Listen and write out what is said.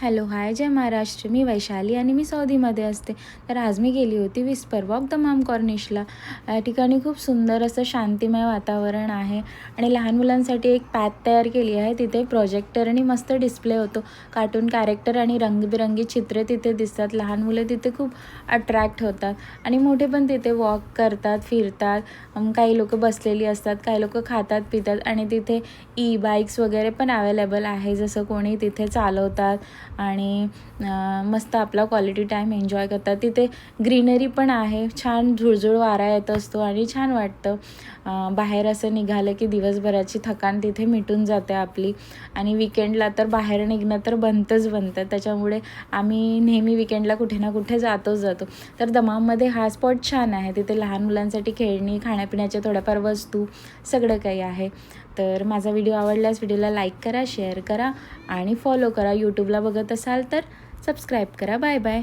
Hello, हाय, जय महाराष्ट्र. मी वैशाली आणि मी सौदीमध्ये असते. तर आज मी गेली होती विस्पर वॉक दमाम कॉर्निशला. या ठिकाणी खूप सुंदर असं शांतिमय वातावरण आहे आणि लहान मुलांसाठी एक पॅथ तयार केली आहे. तिथे प्रोजेक्टर आणि मस्त डिस्प्ले होतो. कार्टून कॅरेक्टर आणि रंगबिरंगी चित्रे तिथे दिसतात. लहान मुलं तिथे खूप अट्रॅक्ट होतात आणि मोठे पण तिथे वॉक करतात, फिरतात. काही लोकं बसलेली असतात, काही लोकं खातात, पितात आणि तिथे बाईक्स वगैरे पण अवेलेबल आहे. जसं कोणी तिथे चालवतात आणि मस्त आपला क्वालिटी टाईम एन्जॉय करतात. तिथे ग्रीनरी पण आहे, छान झुळझुळ वारा येत असतो आणि छान वाटतं. बाहेर असं निघालं की दिवसभराची थकान तिथे मिटून जाते आपली. आणि विकेंडला तर बाहेर निघणं तर बनतं. त्याच्यामुळे आम्ही नेहमी विकेंडला कुठे ना कुठे जातो. तर दमाममध्ये हा स्पॉट छान आहे. तिथे लहान मुलांसाठी खेळणी, खाण्यापिण्याच्या थोड्याफार वस्तू सगळं काही आहे. तर माझा व्हिडिओ आवडल्यास व्हिडिओला लाईक करा, शेअर करा आणि फॉलो करा. यूट्यूबला बघत असाल तर सबस्क्राईब करा. Bye bye.